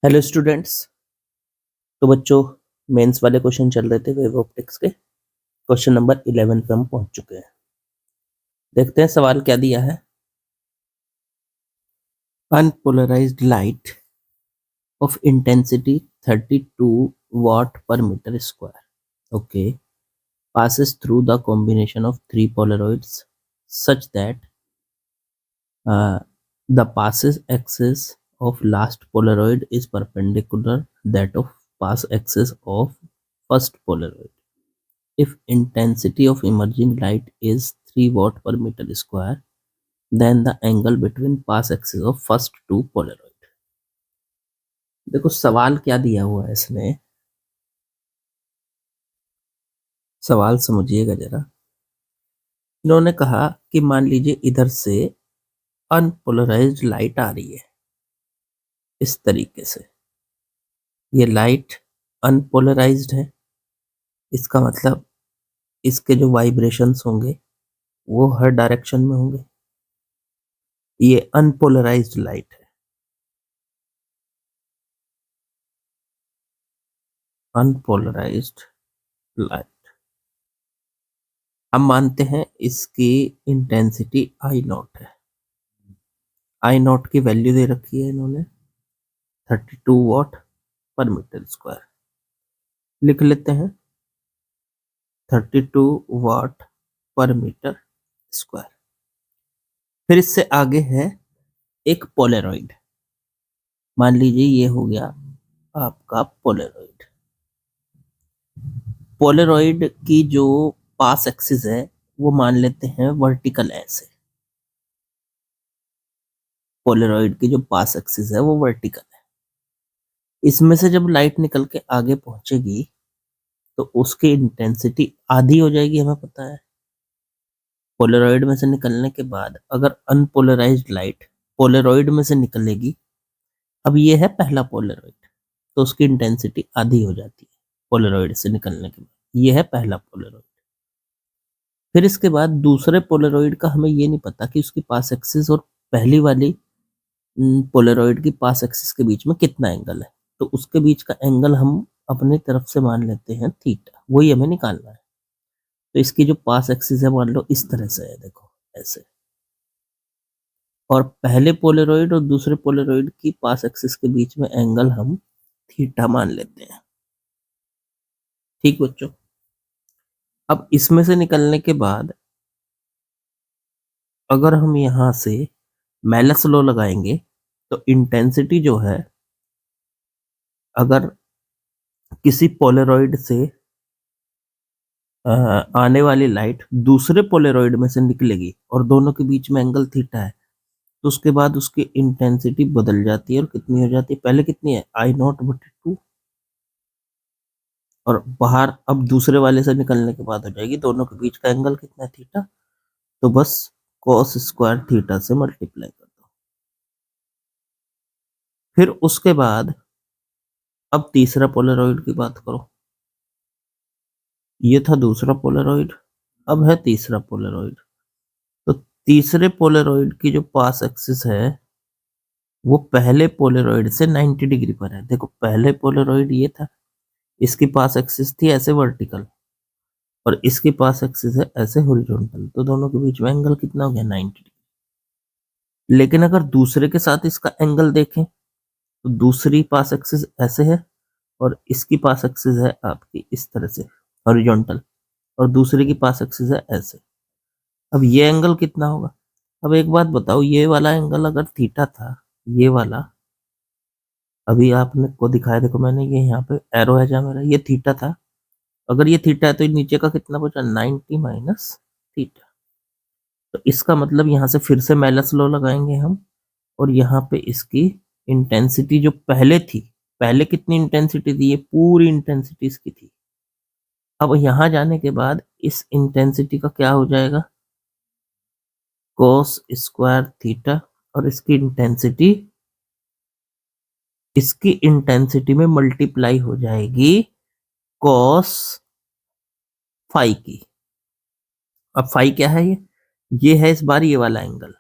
Hello students. तो बच्चों, mains वाले क्वेश्चन चल रहे थे वेव ऑप्टिक्स के। क्वेश्चन नंबर 11 पे हम पहुंच चुके हैं। देखते हैं सवाल क्या दिया है। Unpolarised light of intensity 32 watt per meter square, okay, passes through the combination of three polaroids such that the passes axis of last polaroid is perpendicular that of pass axis of first polaroid. If intensity of emerging light is 3 watt per meter square, then the angle between pass axis of first two polaroid. देखो सवाल क्या दिया हुआ है इसमें, सवाल समझिएगा जरा। इन्होंने कहा कि मान लीजिए इधर से अनपोलराइज्ड लाइट आ रही है इस तरीके से। ये लाइट अनपोलराइज्ड है, इसका मतलब इसके जो वाइब्रेशंस होंगे वो हर डायरेक्शन में होंगे। ये अनपोलराइज्ड लाइट है, अनपोलराइज्ड लाइट। हम मानते हैं इसकी इंटेंसिटी आई नॉट है। आई नॉट की वैल्यू दे रखी है इन्होंने 32 वॉट पर मीटर स्क्वायर। लिख लेते हैं 32 वॉट पर मीटर स्क्वायर। फिर इससे आगे है एक पोलेरॉइड। मान लीजिए ये हो गया आपका पोलेरॉइड। पोलेरॉइड की जो पास एक्सिस है वो मान लेते हैं वर्टिकल ऐसे। पोलेरॉइड की जो पास एक्सिस है वो वर्टिकल है। इसमें से जब लाइट निकल के आगे पहुंचेगी तो उसकी इंटेंसिटी आधी हो जाएगी, हमें पता है। पोलेरॉइड में से निकलने के बाद अगर अनपोलराइज्ड लाइट पोलेरॉइड में से निकलेगी, अब ये है पहला पोलेरॉइड, तो उसकी इंटेंसिटी आधी हो जाती है पोलेरॉइड से निकलने के बाद। ये है पहला पोलेरॉइड। फिर इसके बाद दूसरे पोलेरॉइड का हमें ये नहीं पता कि उसकी पास एक्सिस और पहली वाली पोलेरॉइड की पास एक्सिस के बीच में कितना एंगल है। तो उसके बीच का एंगल हम अपनी तरफ से मान लेते हैं थीटा, वही हमें निकालना है। तो इसकी जो पास एक्सिस है मान लो इस तरह से है, देखो ऐसे। और पहले पोलेरॉइड और दूसरे पोलेरॉइड की पास एक्सिस के बीच में एंगल हम थीटा मान लेते हैं। ठीक बच्चों, अब इसमें से निकलने के बाद अगर हम यहां से मेलस लॉ लगाएंगे तो इंटेंसिटी जो है, अगर किसी पोलेरॉइड से आने वाली लाइट दूसरे पोलेरॉइड में से निकलेगी और दोनों के बीच में एंगल थीटा है, तो उसके बाद उसकी इंटेंसिटी बदल जाती है और कितनी हो जाती है, पहले कितनी है आई नॉट बटे 2, और बाहर अब दूसरे वाले से निकलने के बाद हो जाएगी दोनों के बीच का एंगल कितना है थीटा। तो बस cos स्क्वायर थीटा से मल्टीप्लाई कर दो। फिर उसके बाद अब तीसरा पोलेरॉइड की बात करो। ये था दूसरा पोलेरॉइड, अब है तीसरा पोलेरॉइड। तो तीसरे पोलेरॉइड की जो पास एक्सिस है वो पहले पोलेरॉइड से 90 डिग्री पर है। देखो पहले पोलेरॉइड ये था, इसकी पास एक्सिस थी ऐसे वर्टिकल और इसकी पास एक्सिस है ऐसे हॉरिजॉन्टल, तो दोनों के बीच में एंगल कितना हो गया 90 डिग्री। लेकिन अगर दूसरे के साथ इसका एंगल देखें तो दूसरी पास एक्सिस ऐसे है और इसकी पास एक्सिस है आपकी इस तरह से हॉरिजॉन्टल, और दूसरे की पास एक्सिस है ऐसे। अब ये एंगल कितना होगा। अब एक बात बताओ, ये वाला एंगल अगर थीटा था, ये वाला अभी आपने को दिखाया, देखो मैंने ये यहाँ पे एरो है जहाँ मेरा, ये थीटा था। अगर ये थीटा है तो नीचे का कितना बचा 90 माइनस थीटा। तो इसका मतलब यहाँ से फिर से मेलस लॉ लगाएंगे हम, और यहाँ पे इसकी इंटेंसिटी जो पहले थी, पहले कितनी इंटेंसिटी थी, ये पूरी इंटेंसिटी इसकी थी। अब यहाँ जाने के बाद इस इंटेंसिटी का क्या हो जाएगा cos स्क्वायर थीटा, और इसकी इंटेंसिटी में मल्टीप्लाई हो जाएगी cos फाई की। अब फाई क्या है, ये है इस बार ये वाला एंगल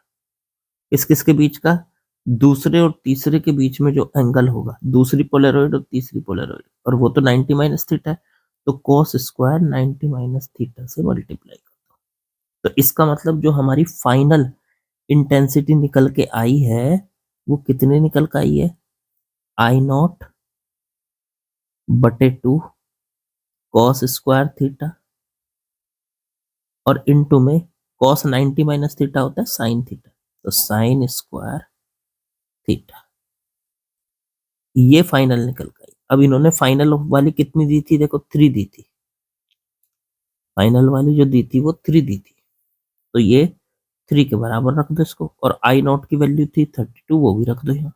किस किस के बीच का, दूसरे और तीसरे के बीच में जो एंगल होगा, दूसरी पोलरॉइड और तीसरी पोलरॉइड, और वो तो 90 माइनस थीटा है, तो कॉस स्क्वायर 90 माइनस थीटा से मल्टीप्लाई कर दो। तो इसका मतलब जो हमारी फाइनल इंटेंसिटी निकल के आई है वो कितने निकल के आई है, I0/2 कॉस स्क्वायर थीटा, और इनटू में कॉस 90 माइनस थीटा होता है साइन थीटा, तो साइन स्क्वायर थीटा, ये फाइनल निकल गई। अब इन्होंने फाइनल वाली कितनी दी थी, देखो 3 दी थी, फाइनल वाली जो दी थी वो 3 दी थी, तो ये 3 के बराबर रख दो इसको, और I0 की वैल्यू थी 32, वो भी रख दो यहाँ,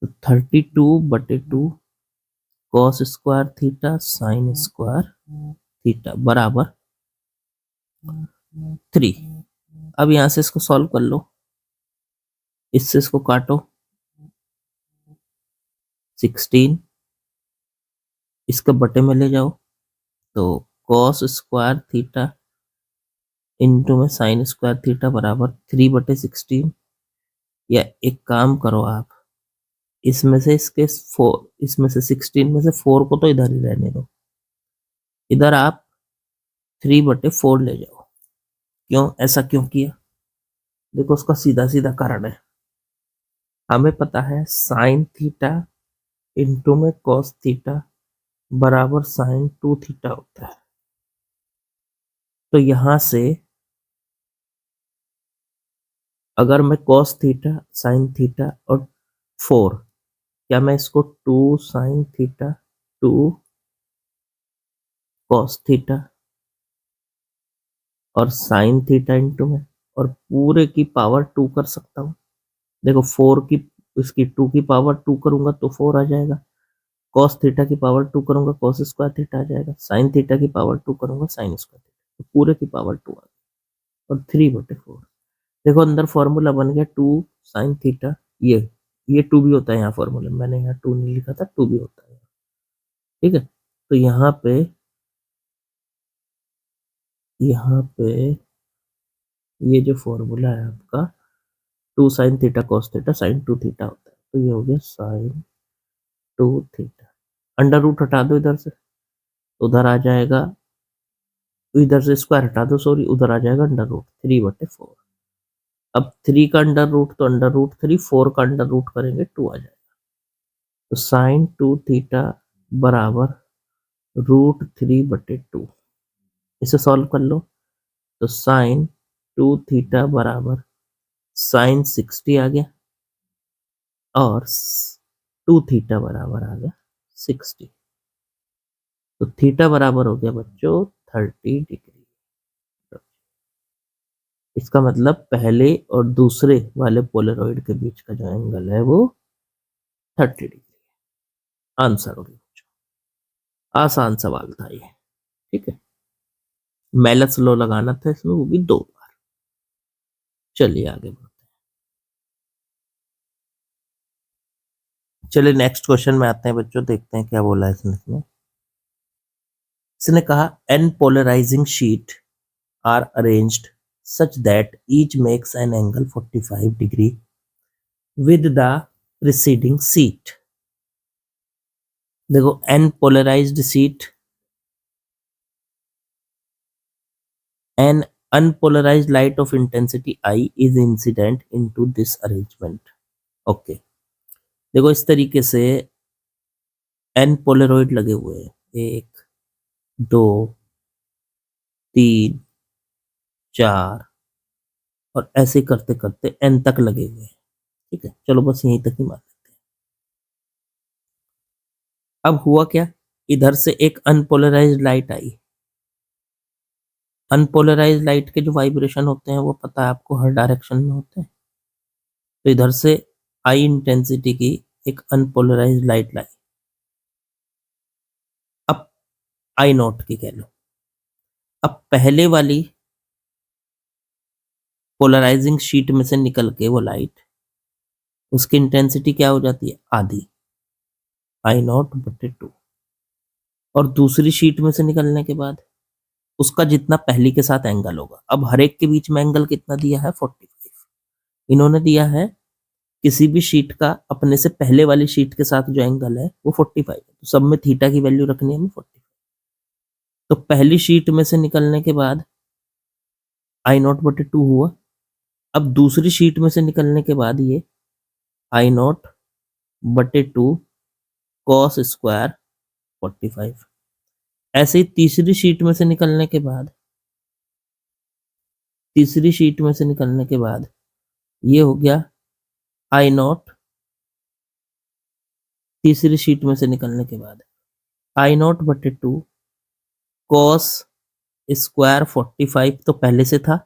तो 32/2 cos square theta sine square theta बराबर 3। अब यहां से इसको सॉल्व कर लो, इससे इसको काटो, 16 इसके बटे में ले जाओ, तो कॉस स्क्वायर थीटा इंटू में साइन स्क्वायर थीटा बराबर 3/16, या एक काम करो आप, इसमें से इसके 4, इसमें से 16 में से 4 को तो इधर ही रहने दो, इधर आप 3/4 ले जाओ। क्यों ऐसा क्यों किया, देखो उसका सीधा सीधा कारण है, हमें पता है साइन थीटा इंटू में कॉस थीटा बराबर साइन 2 थीटा होता है, तो यहां से अगर मैं कॉस थीटा साइन थीटा और 4, क्या मैं इसको 2 साइन थीटा 2 कॉस थीटा और साइन थीटा इंटू में, और पूरे की पावर 2 कर सकता हूँ। देखो 4 की, इसकी 2 की पावर 2 करूंगा तो 4 आ जाएगा, कॉस थीटा की पावर 2 करूंगा कॉस स्क्वायर थीटा आ जाएगा, साइन थीटा की पावर 2 करूंगा साइन स्क्वायर थीटा, तो पूरे की पावर 2 आ गई, और 3/4। देखो अंदर फॉर्मूला बन गया 2 साइन थीटा, ये 2 भी होता है यहाँ फॉर्मूला, मैंने यहाँ 2 नहीं लिखा था, 2 भी होता है, ठीक है। तो यहाँ पे ये जो फॉर्मूला है आपका 2 sine theta cos theta sine 2 theta होता है, तो ये हो गया साइन 2 थीटा, अंडर रूट हटा दो इधर से, उधर आ जाएगा, इधर से स्क्वायर हटा दो, सॉरी उधर आ जाएगा अंडर रूट 3/4। अब 3 का अंडर रूट तो अंडर रूट 3, 4 का अंडर रूट करेंगे 2 आ जाएगा, तो साइन 2 थीटा बराबर √3/2, इसे सॉल्व कर लो, तो साइन 2 थीटा बराबर साइन 60 आ गया, और 2 थीटा बराबर आ गया 60, तो थीटा बराबर हो गया बच्चों 30 डिग्री। इसका मतलब पहले और दूसरे वाले पोलरॉइड के बीच का जो एंगल है वो 30 डिग्री। आंसर हो गया बच्चों, आसान सवाल था ये, ठीक है। मेलस लॉ लगाना था इसमें, वो भी 2 बार। चलिए आगे बढ़ते हैं। चलिए नेक्स्ट क्वेश्चन में आते हैं बच्चों, देखते हैं क्या बोला है इसने। इसने कहा n polarizing sheet are arranged such that each makes an angle 45 degree with the preceding sheet। देखो n polarized sheet, an unpolarized light of intensity I is incident into this arrangement। Okay, देखो इस तरीके से n Polaroid लगे हुए हैं, 1 2 3 4, और ऐसे करते करते n तक लगे हुए हैं, ठीक है। चलो बस यहीं तक ही मान लेते हैं। अब हुआ क्या, इधर से एक अनपोलराइज्ड लाइट आई, अनपोलराइज्ड लाइट के जो वाइब्रेशन होते हैं वो पता है आपको हर डायरेक्शन में होते हैं, तो इधर से आई इंटेंसिटी की एक अनपोलराइज्ड लाइट लाई, अब I0 की कह लो, अब पहले वाली पोलराइजिंग शीट में से निकल के वो लाइट, उसकी इंटेंसिटी क्या हो जाती है, आधी, I0/2, और दूसरी शीट में से निकलने के बाद उसका जितना पहली के साथ एंगल होगा, अब हर एक के बीच में एंगल कितना दिया है 45, इन्होंने दिया है किसी भी शीट का अपने से पहले वाली शीट के साथ जो एंगल है वो 45 है, तो सब में थीटा की वैल्यू रखनी है हमें 45। तो पहली शीट में से निकलने के बाद आई नॉट बटे 2 हुआ। अब दूसरी शीट में से निकलने के बाद ये आई नॉट बटे 2 कॉस स्क्वायर 45। ऐसे ही तीसरी शीट में से निकलने के बाद ये हो गया आई नॉट, तीसरी शीट में से निकलने के बाद आई नॉट बटे 2 कॉस स्क्वायर 45 तो पहले से था,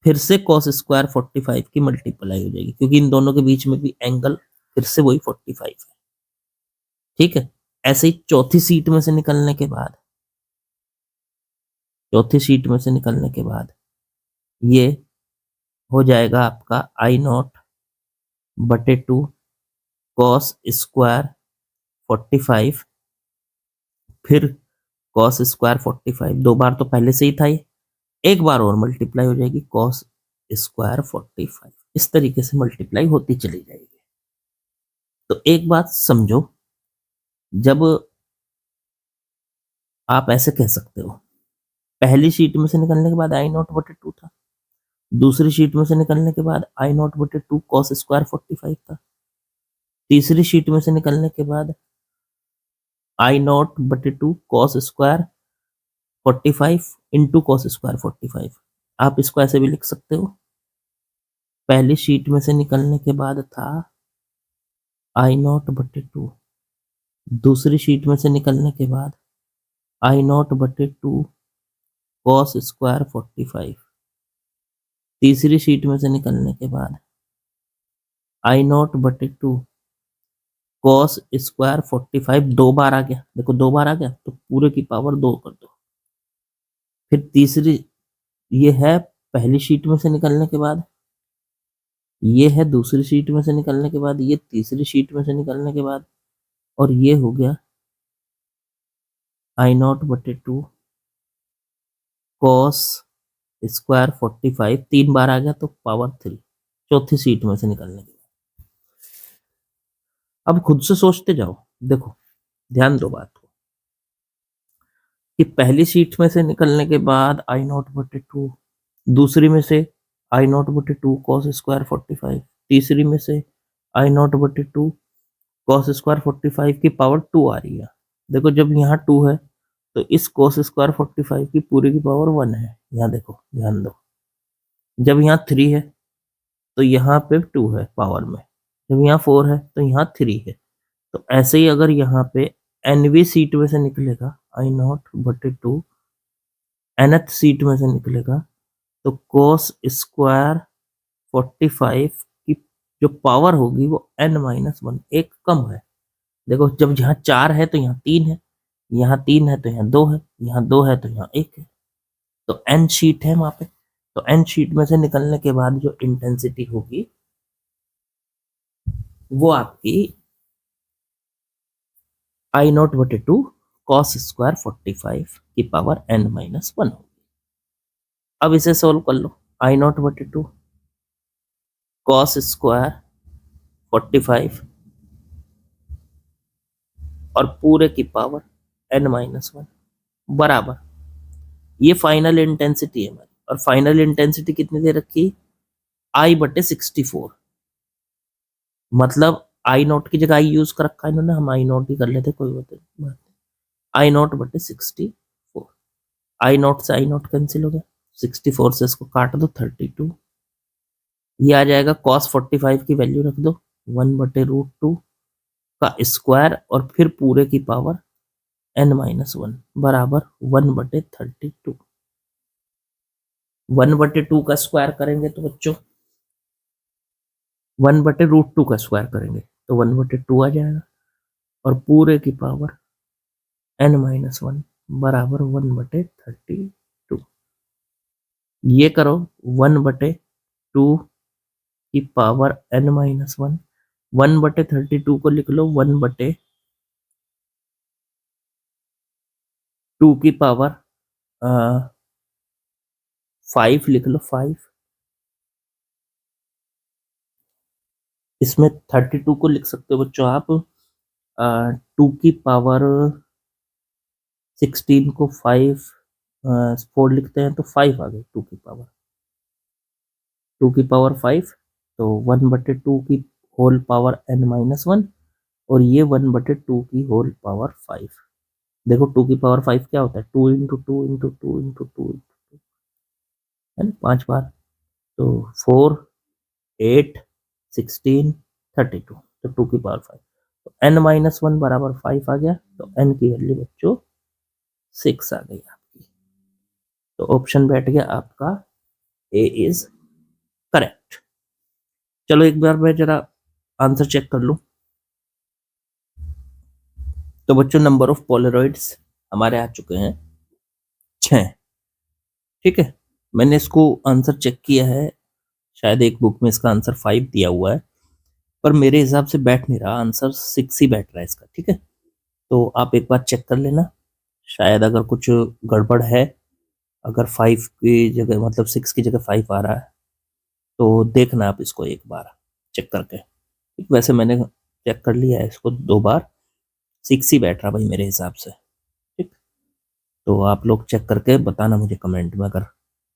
फिर से कॉस स्क्वायर 45 की मल्टीप्लाई हो जाएगी क्योंकि इन दोनों के बीच में भी एंगल फिर से वही 45 है। ठीक है। ऐसे ही चौथी शीट में से निकलने के बाद ये हो जाएगा आपका आई नॉट बटे 2 कॉस स्क्वायर 45, फिर कॉस स्क्वायर 45 दो बार तो पहले से ही था, ये एक बार और मल्टीप्लाई हो जाएगी कॉस स्क्वायर 45। इस तरीके से मल्टीप्लाई होती चली जाएगी। तो एक बात समझो, जब आप ऐसे कह सकते हो, पहली शीट में से निकलने के बाद आई नॉट बटे 2 था, दूसरी शीट में से निकलने के बाद आई नॉट बटे 2 कॉस स्क्वायर 45 था, तीसरी शीट में से निकलने के बाद आई नॉट बटे 2 cos square 45 into cos square 45। आप इसको ऐसे भी लिख सकते हो, पहली शीट में से निकलने के बाद था आई नॉट बटे 2, दूसरी शीट में से निकलने के बाद आई नॉट बटे 2 कॉस स्क्वायर 45, तीसरी शीट में से निकलने के बाद आई नॉट बटे 2 कॉस स्क्वायर 45 दो बार आ गया, देखो दो बार आ गया तो पूरे की पावर 2 कर दो। फिर तीसरी, ये है पहली शीट में से निकलने के बाद, ये है दूसरी शीट में से निकलने के बाद, ये तीसरी शीट में से निकलने के बाद, और ये हो गया आई नॉट बटे 2 कॉस स्क्वायर 45 तीन बार आ गया तो पावर 3 चौथी शीट में से निकलने के बाद। अब खुद से सोचते जाओ, देखो ध्यान दो बात को कि पहली शीट में से निकलने के बाद आई नॉट बटे 2, दूसरी में से आई नॉट बटे 2 कॉस स्क्वायर 45, तीसरी में से आई नॉट बटे 2 कॉस स्क्वायर 45 की पावर 2 आ रही है। देखो जब यहाँ 2 है तो इस कॉस स्क्वायर 45 की पूरी की पावर 1 है। यहाँ देखो ध्यान दो, जब यहाँ 3 है तो यहाँ पे 2 है पावर में, जब यहाँ 4 है तो यहाँ 3 है। तो ऐसे ही अगर यहाँ पे nवी सीट में से निकलेगा आई नॉट बटे 2 nth सीट में से निकलेगा तो cos स्क्वायर 45 की जो पावर होगी वो n-1 एक कम है। देखो जब यहाँ 4 है तो यहाँ 3 है, यहाँ 3 है तो यहाँ 2 है, यहाँ 2 है तो यहाँ 1 है, तो n शीट है वहां पे। तो n शीट में से निकलने के बाद जो इंटेंसिटी होगी वो आपकी आई नॉट बटे 2 कॉस स्क्वायर 45 की पावर n-1 होगी। अब इसे सोल्व कर लो, आई नॉट बटे 2 कॉस स्क्वायर 45 और पूरे की पावर n-1 बराबर, ये फाइनल इंटेंसिटी है हमारी। और फाइनल इंटेंसिटी कितनी दे रखी, आई बटे 64, मतलब आई नॉट की जगह आई यूज कर रखा है इन्होंने, हम आई नॉट ही कर लेते कोई बात नहीं। आई नॉट बटे 64, आई नॉट से आई नॉट कैंसिल हो गया, 64 से इसको काट दो 32, ये आ जाएगा कॉस 45 की वैल्यू रख दो 1/√2 का स्क्वायर और फिर पूरे की पावर n-1 बराबर 1/32। 1/2 का स्क्वायर करेंगे तो बच्चों 1/√2 का स्क्वायर करेंगे तो 1/2 आ जाएगा और पूरे की पावर n-1 बराबर 1/32। ये करो 1/2 की पावर n-1, 1/32 को लिख लो 1/2 की पावर 5 लिख लो 5, इसमें 32 को लिख सकते हो बच्चों आप 2 की पावर 16 को 5 4 लिखते हैं तो 5 आ गई 2 की पावर 5, तो 1/2 की होल पावर n-1 और ये 1/2 की होल पावर 5। देखो 2 की पावर 5 क्या होता है, 2 into two into two into two, है ना, 5 बार। तो 4 8 16 32, तो 2 की पावर 5, तो n-1 बराबर 5 आ गया, तो n की वैल्यू बच्चों 6 आ गई आपकी। तो ऑप्शन बैठ गया आपका ए इज करेक्ट। चलो एक बार मैं जरा आंसर चेक कर लूं। तो बच्चों नंबर ऑफ पोलरॉइड्स हमारे आ चुके हैं 6। ठीक है, मैंने इसको आंसर चेक किया है, शायद एक बुक में इसका आंसर 5 दिया हुआ है, पर मेरे हिसाब से बैठ नहीं रहा, आंसर 6 ही बैठ रहा है इसका। ठीक है, तो आप एक बार चेक कर लेना, शायद अगर कुछ गड़बड़ है, अगर 5 की जगह मतलब 6 की जगह 5 आ रहा है तो देखना आप इसको एक बार चेक करके। वैसे मैंने चेक कर लिया है इसको 2 बार, 6 ही बैठ रहा भाई मेरे हिसाब से। ठीक, तो आप लोग चेक करके बताना मुझे कमेंट में, अगर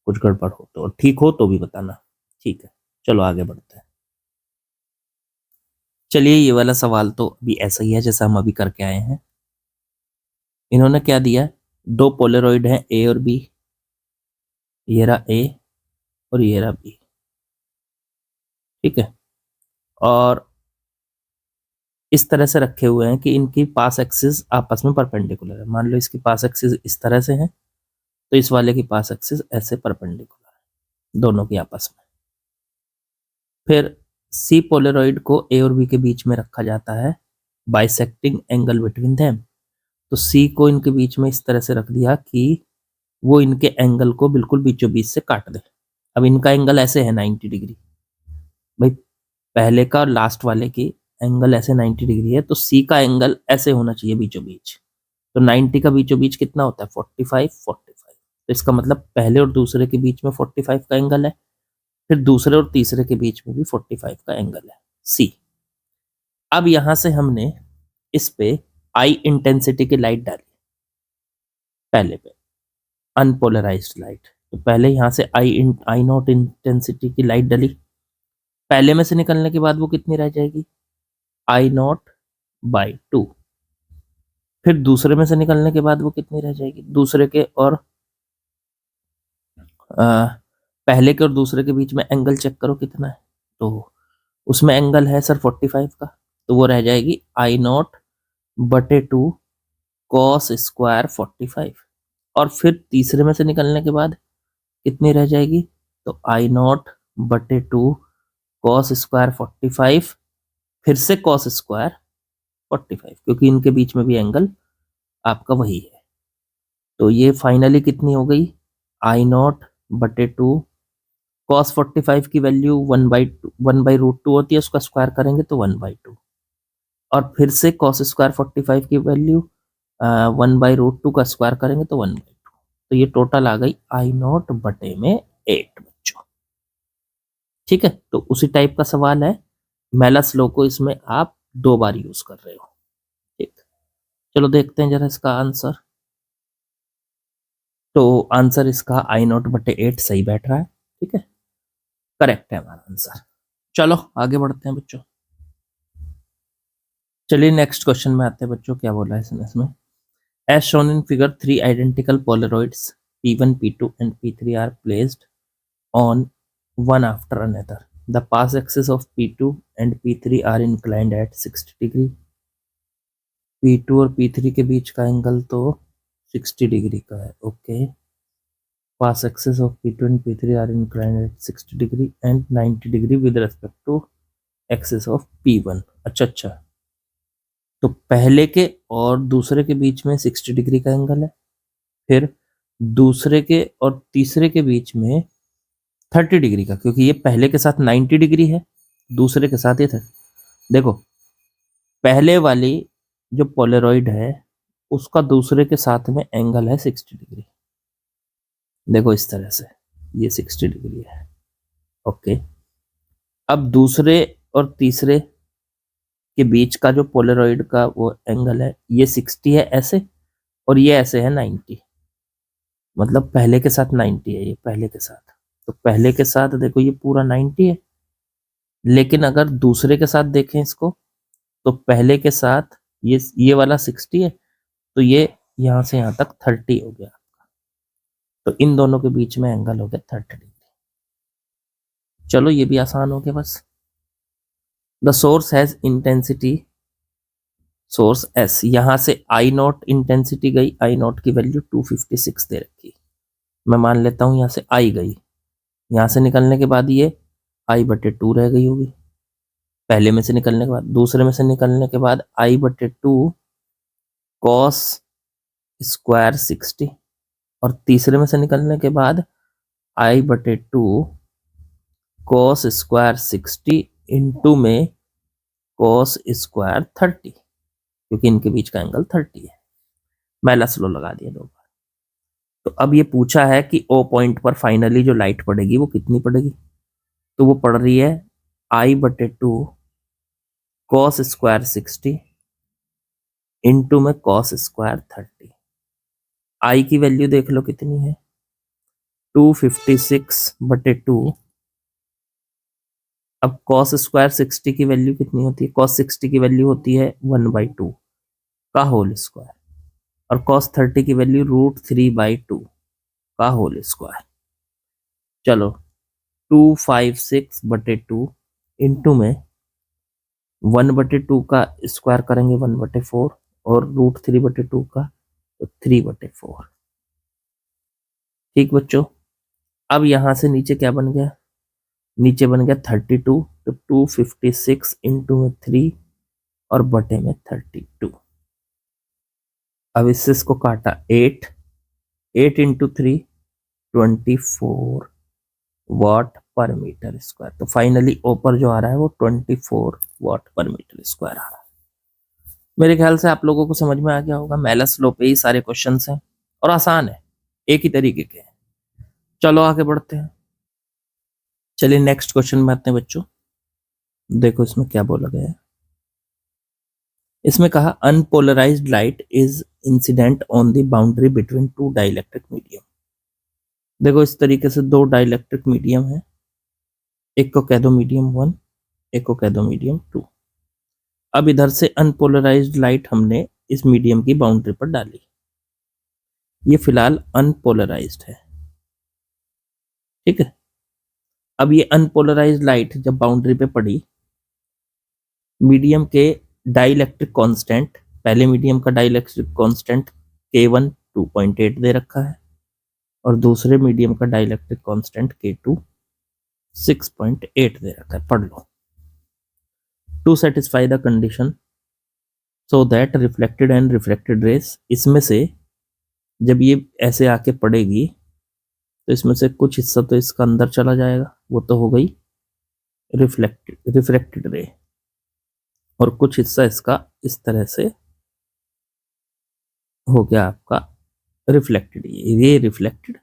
कुछ गड़बड़ हो तो, और ठीक हो तो भी बताना। ठीक है, चलो आगे बढ़ते हैं। चलिए ये वाला सवाल तो अभी ऐसा ही है जैसा हम अभी करके आए हैं। इन्होंने क्या दिया, 2 पोलरॉइड हैं ए और बी, ये रहा ए और ये रहा बी। ठीक है, और इस तरह से रखे हुए हैं कि इनकी पास एक्सिस आपस में परपेंडिकुलर है। मान लो इसकी पास एक्सिस इस तरह से है, तो इस वाले की पास एक्सिस ऐसे परपेंडिकुलर है दोनों की आपस में। फिर सी पोलरॉइड को ए और बी के बीच में रखा जाता है, बाइसेक्टिंग एंगल बिटवीन देम। तो सी को इनके बीच में इस तरह से रख दिया कि वो इनके एंगल को बिल्कुल बीचों बीच से काट दे। अब इनका एंगल ऐसे है 90 डिग्री, भाई पहले का और लास्ट वाले की एंगल ऐसे 90 डिग्री है, तो सी का एंगल ऐसे होना चाहिए बीचों बीच। तो 90 का बीचों बीच कितना होता है, 45 45। तो इसका मतलब पहले और दूसरे के बीच में 45 का एंगल है, फिर दूसरे और तीसरे के बीच में भी 45 का एंगल है सी। अब यहां से हमने इस पे आई इंटेंसिटी की लाइट डाली, पहले पे अनपोलराइज्ड लाइट। तो पहले यहां से आई नॉट इंटेंसिटी की लाइट डली, पहले में से निकलने के बाद वो कितनी रह जाएगी, I0/2। फिर दूसरे में से निकलने के बाद वो कितनी रह जाएगी, दूसरे के और पहले के और दूसरे के बीच में एंगल चेक करो कितना है, तो उसमें एंगल है सर 45 का, तो वो रह जाएगी I0/2 कॉस स्क्वायर 45। और फिर तीसरे में से निकलने के बाद कितनी रह जाएगी, तो I0/2 कॉस स्क्वायर 45, फिर से कॉस स्क्वायर 45, क्योंकि इनके बीच में भी एंगल आपका वही है। तो ये फाइनली कितनी हो गई, I0/2 कॉस 45 की वैल्यू 1/√2 होती है, उसका स्क्वायर करेंगे तो 1/2, और फिर से कॉस स्क्वायर 45 की वैल्यू 1/√2 का स्क्वायर करेंगे तो 1/2। तो ये टोटल आ गई I0/8 बच्चों। ठीक है, तो उसी टाइप का सवाल है, मेलस लॉ को इसमें आप 2 बार यूज कर रहे हो। ठीक, चलो देखते हैं जरा इसका आंसर। तो आंसर इसका I0/8 सही बैठ रहा है। ठीक है, करेक्ट है हमारा आंसर। चलो आगे बढ़ते हैं बच्चों। चलिए नेक्स्ट क्वेश्चन में आते हैं बच्चों, क्या बोला है इसमें। As shown in figure 3 identical polaroids P1 P2 and P3 are placed on one after another. The path axis of P2 and P3 are inclined at 60 degree. P2 और P3 के बीच का एंगल तो 60 डिग्री का है। Okay, path axis of P2 and P3 are inclined at 60 degree and 90 degree with respect to axis of P1। अच्छा, तो पहले के और दूसरे के बीच में 60 डिग्री का एंगल है, फिर दूसरे के और तीसरे के बीच में 30 डिग्री का, क्योंकि ये पहले के साथ 90 डिग्री है, दूसरे के साथ ये था। देखो पहले वाली जो पोलरॉइड है उसका दूसरे के साथ में एंगल है 60 डिग्री। देखो इस तरह से ये 60 डिग्री है। ओके, अब दूसरे और तीसरे के बीच का जो पोलरॉइड का वो एंगल है ये 60 है ऐसे, और ये ऐसे है 90, मतलब पहले के साथ 90 है ये, पहले के साथ। तो पहले के साथ देखो ये पूरा 90 है, लेकिन अगर दूसरे के साथ देखें इसको, तो पहले के साथ ये वाला 60 है, तो ये यहां से यहां तक 30 हो गया। तो इन दोनों के बीच में एंगल हो गया 30 डिग्री। चलो ये भी आसान हो गया बस। The source has intensity, source S, यहां से आई नॉट इंटेंसिटी गई, आई नॉट की वैल्यू 256 दे रखी, मैं मान लेता हूं यहां से आई गई, यहां से निकलने के बाद ये I/2 रह गई होगी, पहले में से निकलने के बाद। दूसरे में से निकलने के बाद I/2 कॉस स्क्वायर 60, और तीसरे में से निकलने के बाद I/2 कॉस स्क्वायर 60 इंटू में कॉस स्क्वायर 30, क्योंकि इनके बीच का एंगल 30 है। मैलस लॉ लगा दिया 2 बार। तो अब ये पूछा है कि O पॉइंट पर फाइनली जो लाइट पड़ेगी वो कितनी पड़ेगी, तो वो पड़ रही है I/2 कॉस स्क्वायर 60 इंटू में कॉस स्क्वायर 30। आई की वैल्यू देख लो कितनी है, 256/2। अब कॉस स्क्वायर 60 की वैल्यू कितनी होती है, कॉस 60 की वैल्यू होती है 1/2 का होल स्क्वायर, और cos 30 की वैल्यू √3/2 का होल स्क्वायर। चलो 256/2 इंटू में 1/2 का स्क्वायर करेंगे 1/4, और √3/2 का तो 3/4। ठीक बच्चों, अब यहां से नीचे क्या बन गया, नीचे बन गया 32, तो 256 इंटू में 3 और बटे में 32। अब इससे इसको काटा 8 इंटू 3 24 वाट पर मीटर स्क्वायर। तो फाइनली ऊपर जो आ रहा है वो 24 वाट पर मीटर स्क्वायर आ रहा है। मेरे ख्याल से आप लोगों को समझ में आ गया होगा, मेलस लॉ पे ही सारे क्वेश्चन हैं और आसान है, एक ही तरीके के हैं। चलो आगे बढ़ते हैं। चलिए नेक्स्ट क्वेश्चन में आते हैं बच्चों। देखो इसमें क्या बोला गया है, इसमें कहा unpolarised light is incident on the boundary between 2 dielectric medium. देखो इस तरीके से 2 डाइलेक्ट्रिक मीडियम है, एक को कह दो मीडियम 1, एक को कह दो मीडियम 2। अब इधर से अनपोलराइज्ड लाइट हमने इस मीडियम की बाउंड्री पर डाली, ये फिलहाल अनपोलराइज्ड है, ठीक है। अब ये अनपोलराइज्ड लाइट जब बाउंड्री पे पड़ी, मीडियम के डाइलेक्ट्रिक कांस्टेंट, पहले मीडियम का डाइलेक्ट्रिक कांस्टेंट K1 2.8 दे रखा है, और दूसरे मीडियम का डाइलेक्ट्रिक कांस्टेंट K2 6.8 दे रखा है। पढ़ लो। To satisfy the condition so that reflected and refracted rays, इसमें से जब ये ऐसे आके पड़ेगी तो इसमें से कुछ हिस्सा तो इसका अंदर चला जाएगा, वो तो हो गई रिफ्रैक्टेड रे, और कुछ हिस्सा इसका इस तरह से हो गया आपका रिफ्लेक्टेड, ये रिफ्लेक्टेड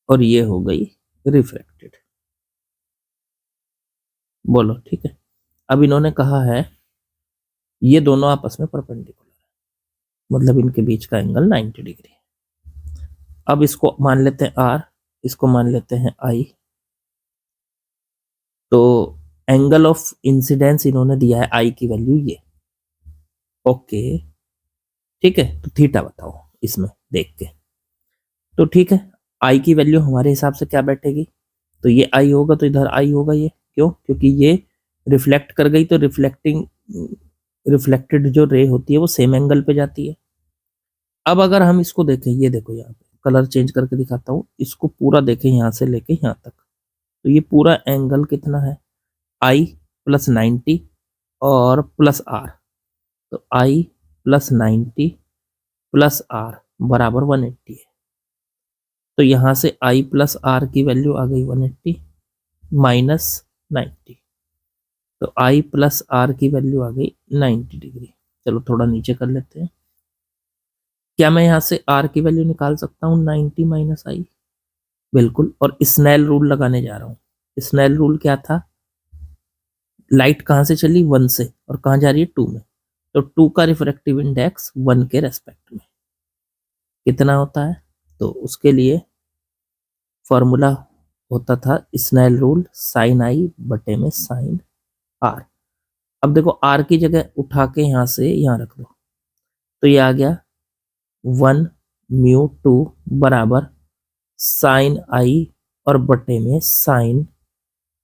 और ये हो गई रिफ्रैक्टेड। बोलो ठीक है। अब इन्होंने कहा है ये दोनों आपस में परपेंडिकुलर है, मतलब इनके बीच का एंगल 90 डिग्री है। अब इसको मान लेते हैं R, इसको मान लेते हैं I। तो एंगल ऑफ इंसिडेंस इन्होंने दिया है I की वैल्यू ये, ओके ठीक है। तो थीटा बताओ इसमें देख के। तो ठीक है, I की वैल्यू हमारे हिसाब से क्या बैठेगी, तो ये I होगा, तो इधर I होगा ये, क्यों, क्योंकि ये रिफ्लेक्ट कर गई, तो रिफ्लेक्टेड जो रे होती है वो सेम एंगल पे जाती है। अब अगर हम इसको देखें, ये देखो यहाँ पे कलर चेंज करके दिखाता हूँ, इसको पूरा देखें यहाँ से लेके यहाँ तक, तो ये पूरा एंगल कितना है, I + 90 और प्लस R, तो I + 90 + R बराबर 180 है। तो यहाँ से I + R की वैल्यू आ गई 180 - 90, तो I + R की वैल्यू आ गई 90 डिग्री। चलो थोड़ा नीचे कर लेते हैं। क्या मैं यहाँ से R की वैल्यू निकाल सकता हूँ 90 - I? बिल्कुल, और स्नेल रूल लगाने जा रहा हूँ। स्नेल रूल क्या था, लाइट कहाँ से चली, 1 से, और कहाँ जा रही है, 2 में। तो 2 का रिफ्रैक्टिव इंडेक्स 1 के रेस्पेक्ट में कितना होता है, तो उसके लिए फॉर्मूला होता था स्नेल रूल, साइन आई बटे में साइन आर। अब देखो आर की जगह उठा के यहां से यहां रख दो, तो ये आ गया 1 μ2 बराबर साइन आई और बटे में साइन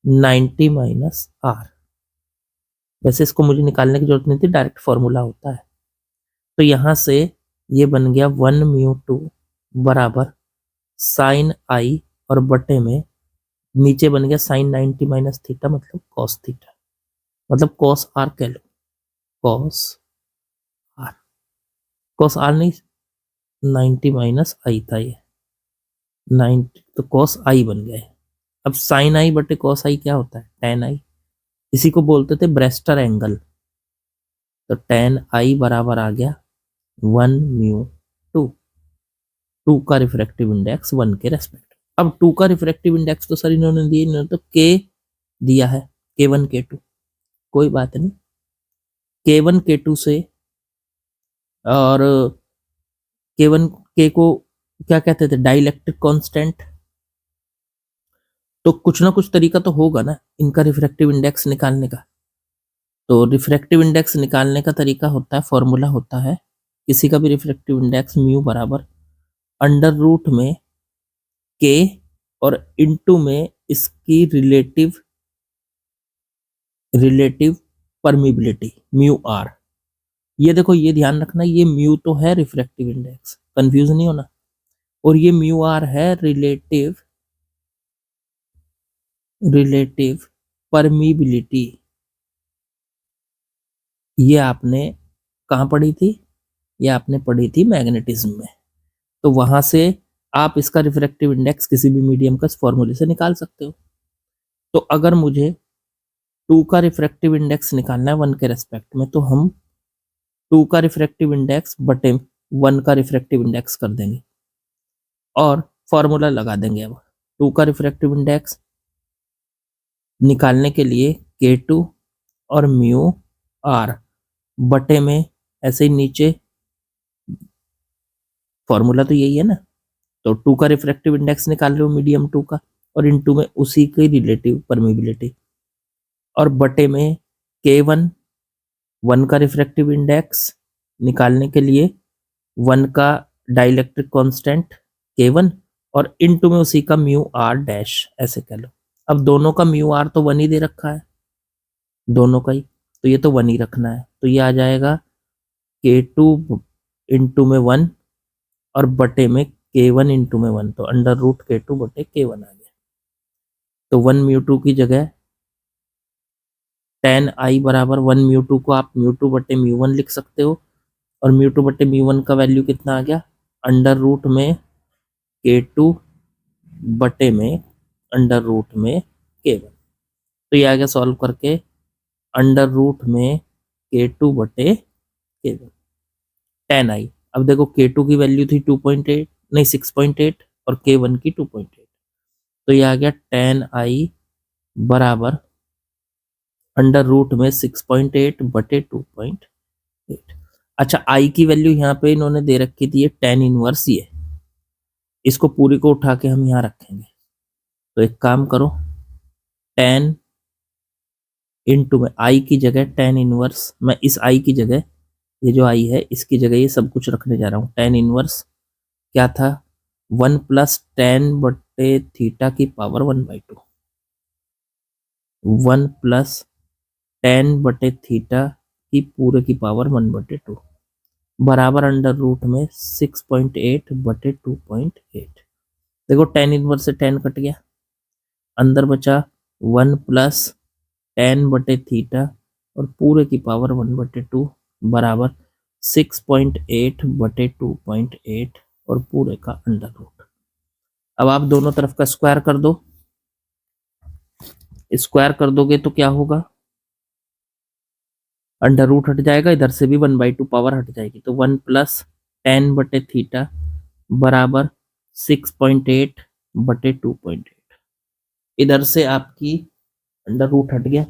90 माइनस आर। वैसे इसको मुझे निकालने की जरूरत नहीं थी, डायरेक्ट फॉर्मूला होता है। तो यहां से ये बन गया 1 μ2 बराबर साइन आई और बटे में नीचे बन गया साइन 90 माइनस थीटा, मतलब कॉस थीटा, मतलब कॉस आर कह लो, कॉस आर। कॉस आर नहीं, 90 माइनस आई था ये, 90, तो कॉस आई बन गया है। अब साइन आई बटे कॉस आई क्या होता है, टेन आई। इसी को बोलते थे ब्रेस्टर एंगल। तो टेन आई बराबर आ गया 1 μ2, 2 का रिफ्रैक्टिव इंडेक्स 1 के रेस्पेक्ट। अब 2 का रिफ्रैक्टिव इंडेक्स तो सर इन्होंने दिए, इन्होंने तो के दिया है, K1 K2, कोई बात नहीं। K1 K2 से, और K1 K को क्या कहते थे, डाइलेक्ट्रिक कांस्टेंट। तो कुछ ना कुछ तरीका तो होगा ना इनका रिफ्रैक्टिव इंडेक्स निकालने का। तो रिफ्रैक्टिव इंडेक्स निकालने का तरीका होता है, फॉर्मूला होता है किसी का भी रिफ्रैक्टिव इंडेक्स म्यू बराबर अंडर रूट में के और इनटू में इसकी रिलेटिव परमिबिलिटी म्यू आर। ये देखो, ये ध्यान रखना, ये म्यू तो है रिफ्रैक्टिव इंडेक्स, कंफ्यूज नहीं होना, और ये म्यू आर है रिलेटिव परमिबिलिटी। ये आपने कहाँ पढ़ी थी, ये आपने पढ़ी थी मैग्नेटिज्म में। तो वहां से आप इसका रिफ्रैक्टिव इंडेक्स किसी भी मीडियम का इस फॉर्मूले से निकाल सकते हो। तो अगर मुझे 2 का रिफ्रैक्टिव इंडेक्स निकालना है 1 के रेस्पेक्ट में, तो हम 2 का रिफ्रैक्टिव इंडेक्स बटे 1 का रिफ्रैक्टिव इंडेक्स कर देंगे और फॉर्मूला लगा देंगे। अब 2 का रिफ्रैक्टिव इंडेक्स निकालने के लिए K2 और म्यू आर बटे में, ऐसे ही नीचे फॉर्मूला तो यही है ना। तो 2 का रिफ्रैक्टिव इंडेक्स निकाल रहे हो मीडियम 2 का, और इनटू में उसी की रिलेटिव परमिबिलिटी, और बटे में K1, 1 का रिफ्रैक्टिव इंडेक्स निकालने के लिए 1 का डाइलेक्ट्रिक कांस्टेंट K1 और इनटू में उसी का म्यू आर डैश, ऐसे कह लो। अब दोनों का म्यू आर तो 1 ही दे रखा है, दोनों का ही, तो ये तो 1 ही रखना है। तो ये आ जाएगा K2 इंटू में 1 और बटे में K1 इंटू में 1, तो अंडर रूट K2 बटे K1 आ गया। तो 1 μ2 की जगह टेन आई बराबर 1 μ2 को आप μ2 बटे μ1 लिख सकते हो, और μ2 बटे μ1 का वैल्यू कितना आ गया, अंडर रूट में K2 बटे में अंडर रूट में K1। तो ये आ गया सॉल्व करके अंडर रूट में K2 बटे K1 टेन आई। अब देखो K2 की वैल्यू थी 2.8, नहीं 6.8, और K1 की 2.8, तो ये आ गया टेन आई बराबर अंडर रूट में 6.8 बटे 2.8। अच्छा, आई की वैल्यू यहाँ पे इन्होंने दे रखी थी टेन इनवर्स, ये इसको पूरी को उठा के हम यहाँ रखेंगे। तो एक काम करो, टेन इंटू में आई की जगह टेन इनवर्स, मैं इस आई की जगह, ये जो आई है इसकी जगह ये सब कुछ रखने जा रहा हूँ। टेन इनवर्स क्या था, 1 + tan बटे थीटा की पावर 1/2, 1 + tan बटे थीटा की पूरे की पावर 1/2 बराबर अंडर रूट में 6.8 बटे 2.8। देखो टेन इनवर्स से 10 कट गया, अंदर बचा 1 + tan बटे थीटा और पूरे की पावर 1/2 बराबर 6.8 बटे 2.8 और पूरे का अंडर रूट। अब आप दोनों तरफ का स्क्वायर कर दो, स्क्वायर कर दोगे तो क्या होगा, अंडर रूट हट जाएगा, इधर से भी 1/2 पावर हट जाएगी, तो 1 + tan बटे थीटा बराबर 6.8 बटे 2.8। इधर से आपकी अंडर रूट हट गया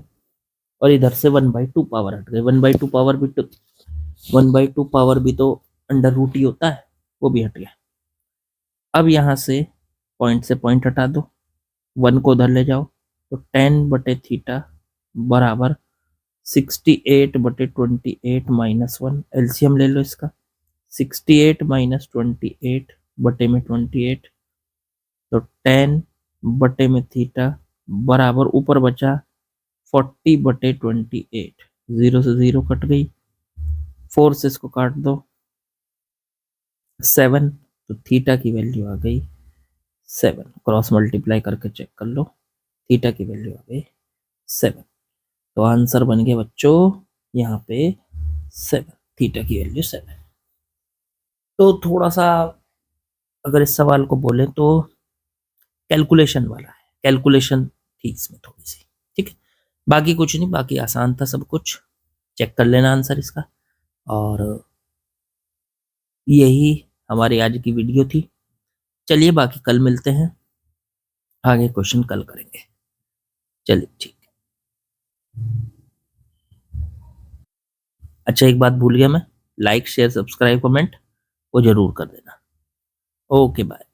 और इधर से 1/2 पावर हट गई। 1/2 पावर भी तो 1/2 पावर भी तो अंडर रूट ही होता है, वो भी हट गया। अब यहाँ से पॉइंट से पॉइंट हटा दो, 1 को उधर ले जाओ, तो 10/थीटा बराबर 68/28 -1। एलसीएम ले लो इसका, 68 - 28 बटे में 28, तो 10 थीटा बराबर ऊपर बचा 40/28। 0 से 0 कट गई, 4 से इसको काट दो 7, तो थीटा की वैल्यू आ गई 7। क्रॉस मल्टीप्लाई करके चेक कर लो, थीटा की वैल्यू आ गई 7। तो आंसर बन गया बच्चों यहाँ पे 7, थीटा की वैल्यू 7। तो थोड़ा सा अगर इस सवाल को बोले तो कैलकुलेशन वाला है, कैलकुलेशन थी इसमें थोड़ी सी, ठीक है। बाकी कुछ नहीं, बाकी आसान था सब कुछ, चेक कर लेना आंसर इसका। और यही हमारी आज की वीडियो थी। चलिए बाकी कल मिलते हैं, आगे क्वेश्चन कल करेंगे। चलिए ठीक। अच्छा एक बात भूल गया मैं, लाइक शेयर सब्सक्राइब कमेंट वो जरूर कर देना। Okay bye.